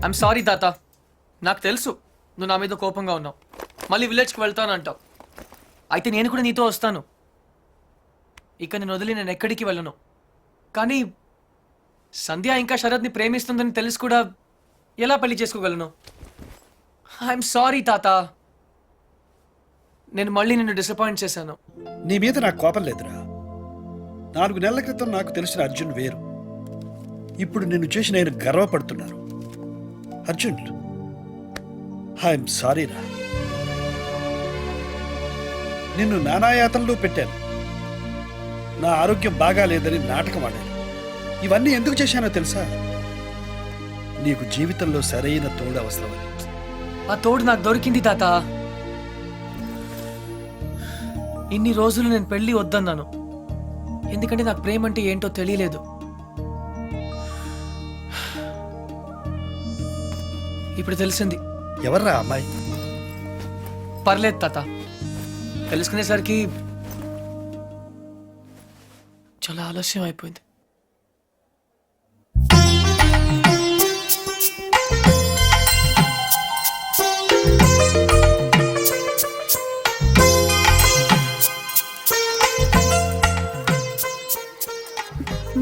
I'm sorry తాత. నాకు తెలుసు నువ్వు నా మీద కోపంగా ఉన్నావు. మళ్ళీ విలేజ్కి వెళ్తాను అంటావు. అయితే నేను కూడా నీతో వస్తాను. ఇక నేను వదిలి నేను ఎక్కడికి వెళ్ళను. కానీ సంధ్య ఇంకా శరత్ని ప్రేమిస్తుందని తెలిసి కూడా ఎలా పెళ్లి చేసుకోగలను? ఐఎమ్ సారీ తాత. నేను మళ్ళీ నిన్ను డిసప్పాయింట్ చేశాను. నీ మీద నాకు కోపం లేదురా. 4 నెలల క్రితం నాకు తెలిసిన అర్జున్ వేరు. ఇప్పుడు నిన్ను చూసి నేను గర్వపడుతున్నాను. అర్జున్, ఐఎమ్ సారీ రా. నిన్ను నానాయాతనలో పెట్టాను. నా ఆరోగ్యం బాగా లేదని నాటకం ఆడాను. ఇవన్నీ ఎందుకు చేశానో తెలుసా? నీకు జీవితంలో సరైన తోడు అవసరమని. ఆ తోడు నాకు దొరికింది తాత. ఇన్ని రోజులు నేను పెళ్లి వద్దన్నాను, ఎందుకంటే నాకు ప్రేమ అంటే ఏంటో తెలియలేదు. ఇప్పుడు తెలిసింది. ఎవర్రా అమ్మాయి? పర్లేదు తాత, తెలుసుకునేసరికి చాలా ఆలస్యం అయిపోయింది.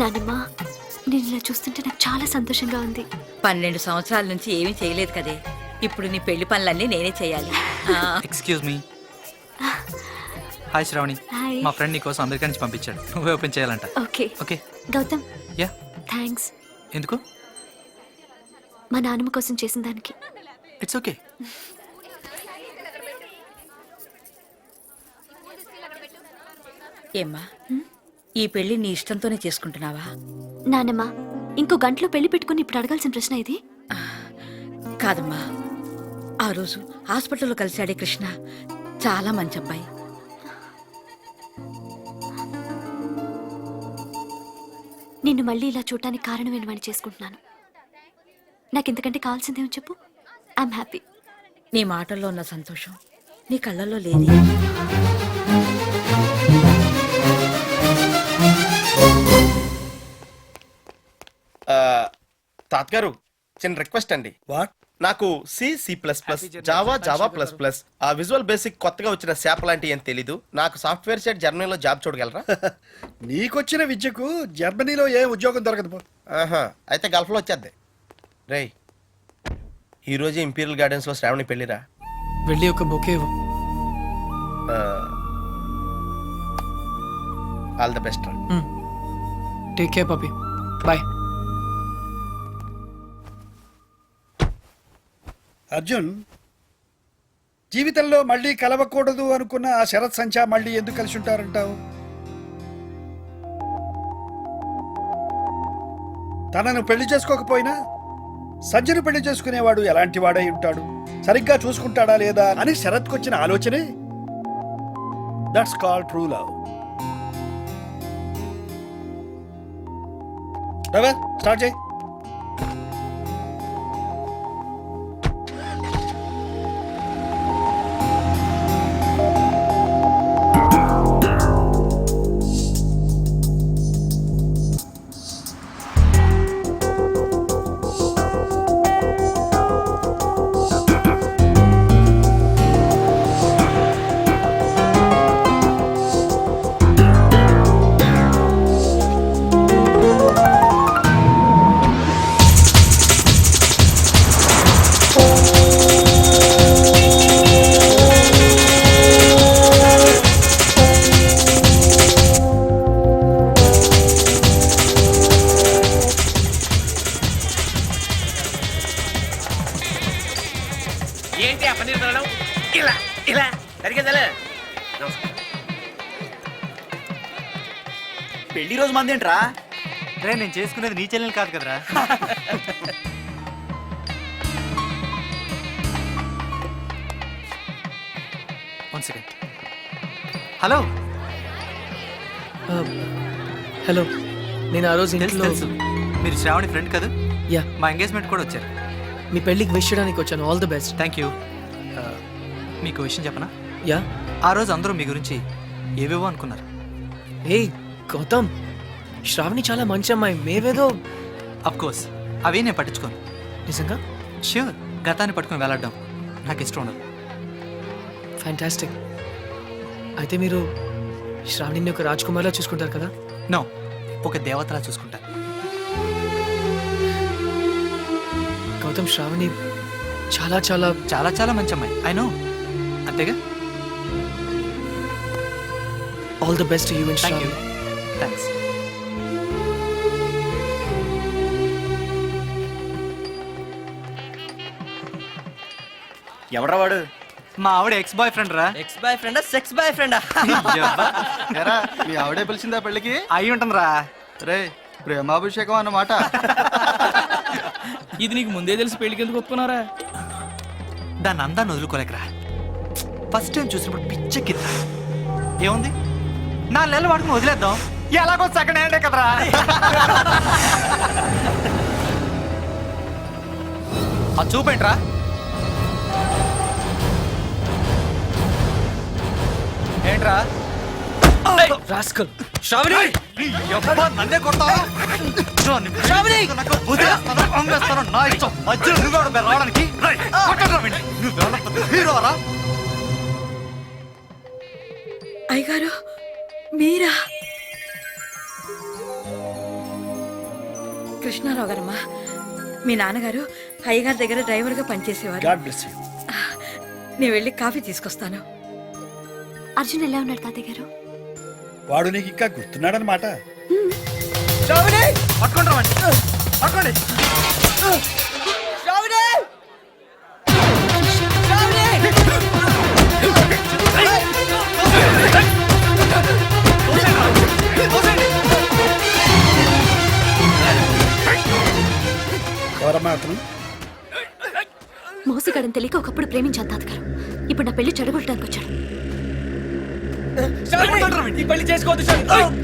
నానమ్మ, నేను ఇలా చూస్తుంటే నాకు చాలా సంతోషంగా ఉంది. 12 సంవత్సరాల నుంచి ఏమీ చేయలేదు కదే. ఇప్పుడు నీ పెళ్లి పనులన్నీ నేనే చేయాలి. Excuse me. Hi Shravani. Hi. మా ఫ్రెండ్ నీకోసం అమెరికా నుంచి పంపించాడు. నువ్వే ఓపెన్ చేయాలంట. Okay okay. Gautam, yeah. Thanks. ఎందుకు? మా నాన్నమ్మ కోసం చేసిన దానికి. It's okay. ఏమ్మా, ఈ పెళ్లి నీ ఇష్టంతోనే చేసుకుంటున్నావా? నానమ్మ, ఇంకో గంటలో పెళ్లి పెట్టుకుని ఇప్పుడు అడగాల్సిన ప్రశ్న ఇది? కాదమ్మా, ఆ రోజు హాస్పిటల్లో కలిశాడే కృష్ణ చాలా మంచి అబ్బాయి. నిన్ను మళ్ళీ ఇలా చూడటానికి కారణమైన వాడిని చేసుకుంటున్నాను. నాకు ఇంతకంటే కావాల్సిందేమో చెప్పు. I'm happy. నీ మాటల్లో ఉన్న సంతోషం నీ కళ్ళల్లో లేదు. తాతగారు, చిన్న రిక్వెస్ట్ అండి. వాట్? నాకు C++, జావా ప్లస్ ఆ విజువల్ బేసిక్ కొత్తగా వచ్చిన శాప్ లాంటివి అని తెలీదు. నాకు సాఫ్ట్వేర్ సైడ్ జర్మనీలో జాబ్ చూడగలరా? నీకొచ్చిన విద్యకు జర్మనీలో ఏ ఉద్యోగం దొరకదు పో. ఆహా, అయితే గల్ఫ్లో వచ్చేద్ది. రేయ్, ఈరోజు ఇంపీరియల్ గార్డెన్స్ లో శ్రావణి పెళ్లిరా. వెళ్ళి ఒక బొకే ఇవ్వు. All the best. Take care పపి. బాయ్. అర్జున్, జీవితంలో మళ్ళీ కలవకూడదు అనుకున్న ఆ శరత్ సంచా మళ్ళీ ఎందుకు కలిసి ఉంటారంటావు? తనను పెళ్లి చేసుకోకపోయినా సంజయను పెళ్లి చేసుకునేవాడు ఎలాంటి వాడై ఉంటాడు, సరిగ్గా చూసుకుంటాడా లేదా అని శరత్కు వచ్చిన ఆలోచనే that's called true love. Start చేయి. ఏంటి ఆ పన్నీర్ తినడం? ఇలా ఇలా సరిగ్గా పెళ్లి రోజు మంది ఏంట్రా? రే, నేను చేసుకునేది నీ చెల్లెలు కాదు కదరా. One second. హలో. హలో, నేను ఆ రోజు తెలుసు ఇంట్లో తెలుసు, మీరు శ్రావణి ఫ్రెండ్ కదా. యా, మా ఎంగేజ్మెంట్ కూడా వచ్చారు. మీ పెళ్ళికి విష్ చేయడానికి వచ్చాను. All the best. Thank you. మీకు విషయం చెప్పనా? యా. ఆ రోజు అందరూ మీ గురించి ఏవేవో అనుకున్నారు. ఏ గౌతమ్, శ్రావణి చాలా మంచి అమ్మాయి. మేవేదో అఫ్ కోర్స్ అవి నేను పట్టించుకోను. నిజంగా ష్యూర్, గతాన్ని పట్టుకుని వెళ్ళడం నాకు ఇష్టం ఉండదు. ఫ్యాంటాస్టిక్. అయితే మీరు శ్రావణిని ఒక రాజ్కుమార్లా చూసుకుంటారు కదా? నో, ఒక దేవతలా చూసుకుంటా. గౌతమ్, శ్రావణి చాలా చాలా చాలా చాలా మంచి అమ్మాయి. ఐ నో, అంతేగా. All the best you and thank you. Shravani. Thanks. ఎవడ్రా వాడు? మా ఆవిడ ఎక్స్ బాయ్ ఫ్రెండ్ రా. ఎక్స్ బాయ్ ఫ్రెండా సెక్స్ బాయ్ ఫ్రెండా? ఎరా మీ ఆవిడే పిలిచిందా పెళ్ళికి? అయి ఉంటుంది రా. రే ప్రేమాభిషేకం అన్నమాట. ఇది నీకు ముందే తెలిసి పెళ్లికి ఎందుకు ఒప్పుకున్నారా? దాన్ని అందాన్ని వదులుకోలేకరా. ఫస్ట్ టైం చూసినప్పుడు పిచ్చెక్కిందా. ఏముంది, 4 నెలలు వాడుకుని వదిలేద్దాం, ఎలాగో సెకండ్ హ్యాండే కదరా. అది చూపేంట్రా. ఏంట్రా రాస్కల్. శ్రావణి! నన్నే కొడతావా? నాకు వదిలేస్తాను, అమ్మేస్తాను, నా ఇష్టం. మధ్యలో నువ్వు ఎవడు బే రావడానికి? కొట్టరా వీడిని. నువ్వెవరో పెద్ద హీరోరా? అయ్యగారు మీరా? కృష్ణారావు గారమ్మా, మీ నాన్నగారు అయ్యగారి దగ్గర డ్రైవర్గా పనిచేసేవారు. God bless you. నేను వెళ్ళి కాఫీ తీసుకొస్తాను. అర్జున్ ఎలా ఉన్నాడు తాతయ్య గారు? వాడు నీకు ఇంకా గుర్తున్నాడనమాట. పట్టుకుంటారా వాడిని? పట్టుకోండి. ఎవరమ్మా అతను? మోసగాడని తెలియక ఒకప్పుడు ప్రేమించాను తాతగారు. ఇప్పుడు నా పెళ్లి చెడగొట్టడానికి వచ్చాడు. శ్రావణి! ఈ పెళ్లి చేసుకోవద్దు శ్రావణి.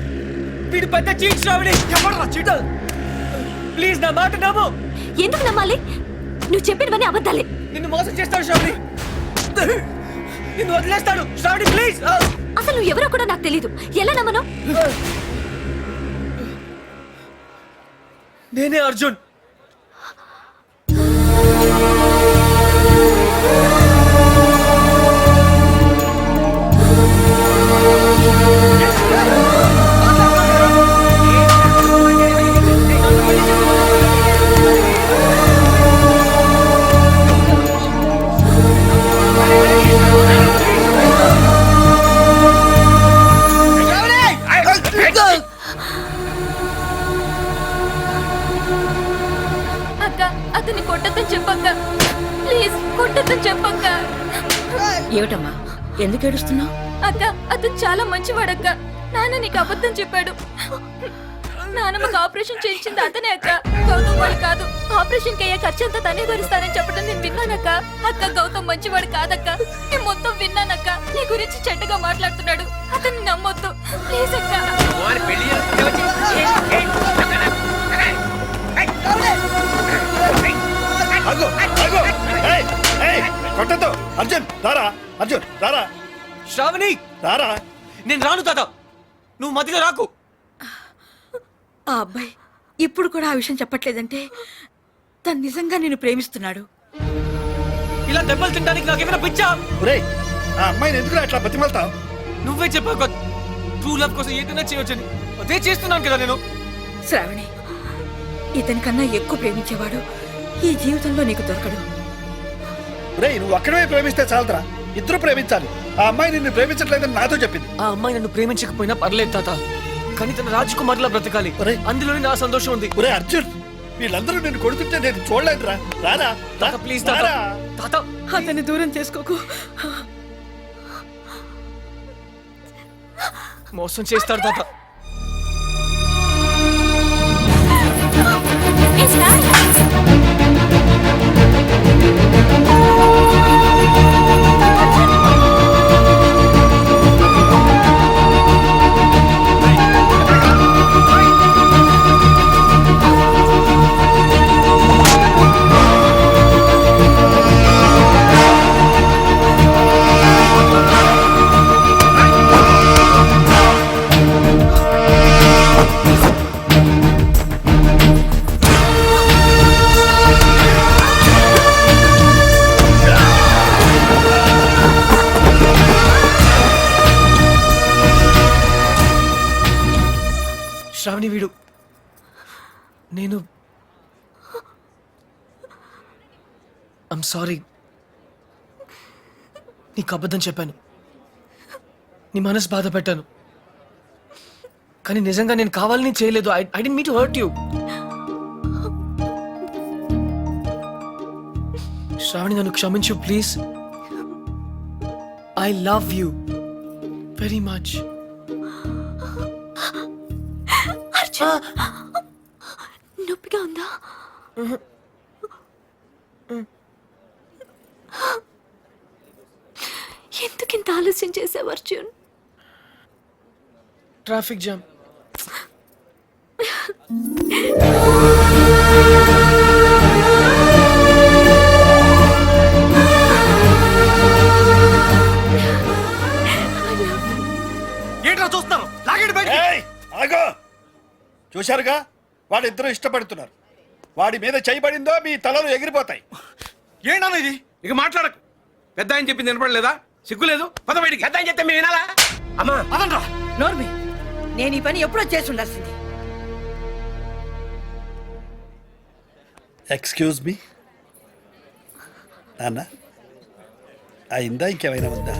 వీడు పెద్ద చీట్ శ్రావణి. ప్లీజ్ నా మాట నమ్ము. ఎందుకు నమ్మాలి? నువ్వు చెప్పినవన్నీ అబద్ధాలే. నిన్ను మోసం చేస్తాడు శ్రావణి. నిన్ను వదిలేస్తాడు శ్రావణి. ప్లీజ్. అసలు నువ్వు ఎవరో కూడా నాకు తెలీదు. ఎలా నమ్మను? నేనే అర్జున్. అక్క, అతన్ని కొట్టద్దని చెప్పక్క. ప్లీజ్ కొట్టద్దని చెప్పక్క. ఏమిటమ్మా, ఎందుకు ఏడుస్తున్నావు? అక్క, అతను చాలా మంచివాడక్క. నాన్న నీకు అబద్ధం చెప్పాడు. నాన్నమ్మకి ఆపరేషన్ చేయించింది అతనే అక్క, గౌతమ్ వాడు కాదు. ఆపరేషన్ కి అయ్యే ఖర్చంతా తనే భరిస్తానని చెప్పడం నేను విన్నానక్క. అక్క, గౌతమ్ మంచివాడు కాదక్క. నేను మొత్తం విన్నానక్క. నీ గురించి చెడ్డగా మాట్లాడుతున్నాడు. అతన్ని నమ్మొద్దు ప్లీజ్ అక్క. ఆగు, ఆగు. ఏయ్, ఏయ్, కొట్టొద్దు. అర్జున్ రారా. అర్జున్ రారా. శ్రావణి! రారా. నేను రాను తాత. నువ్వు మధ్యలో రాకు. ఆ అబ్బాయి ఇప్పుడు కూడా ఆ విషయం చెప్పట్లేదంటే తను నిజంగా నేను ప్రేమిస్తున్నాడు. ఇలా దెబ్బలు తినడానికి నాకేమైనా పిచ్చా? ఒరేయ్, ఆ అమ్మాయిని ఎందుకు అట్లా బతిమలుతావు? నువ్వే చెప్పావు ట్రూ లవ్ కోసం ఏదైనా చేయొచ్చని. అదే చేస్తున్నాను కదా నేను. శ్రావణి, ఇతని కన్నా ఎక్కువ ప్రేమించేవాడు ఈ జీవితంలో నీకు దొరకడు. ఒరేయ్, నువ్వు అక్కడే ప్రేమిస్తే చాలరా. ఇద్దరు ప్రేమించాలి. ఆ అమ్మాయి నిన్ను ప్రేమించట్లేదని నాతో చెప్పింది. ఆ అమ్మాయి నన్ను ప్రేమించకపోయినా పర్లేదు తాత, కానీ తన రాజకుమార్లా బ్రతకాలి. ఒరేయ్, అందులోనే నా సంతోషం ఉంది. ఒరే అర్జున్, వీళ్ళందరూ నిన్ను కొడుతుంటే నేను చూడలేదురా. రారా. తాత ప్లీజ్ తాత. రారా. తాత అతన్ని దూరం చేసుకోకు. మోసం చేస్తాడు తాత. కానీ వీడు నేను ఐమ్ సారీ. నీకు అబద్ధం చెప్పాను, నీ మనసు బాధ పెట్టాను, కానీ నిజంగా నేను కావాలని చేయలేదు. I don't mean to hurt you. Shravani, నన్ను క్షమించు please. I love you very much. Arjun, నొప్పిగా ఉందా? ఎందుకింత ఆలస్యం చేసావు అర్జున్? Traffic jam. ఏంట్రా చూస్తున్నారు? లాగండి బయట. ఏయ్, ఆగు! చూశారుగా, వాడిద్దరూ ఇష్టపడుతున్నారు. వాడి మీద చేయబడిందో మీ తలలు ఎగిరిపోతాయి. ఏంటన్నా ఇది? ఇక మాట్లాడకు. పెద్ద ఆయన చెప్పింది వినపడలేదా? సిగ్గులేదు? పద బయటికి. పెద్ద ఆయన చెప్తే మేము వినాలా? అమ్మా అదండ్రా. నోర్మి, నేను ఈ పని ఎప్పుడో చేసి ఉండాల్సింది. ఎక్స్క్యూజ్ మీ నాన్న, అయిందా ఇంకేమైనా ఉందా?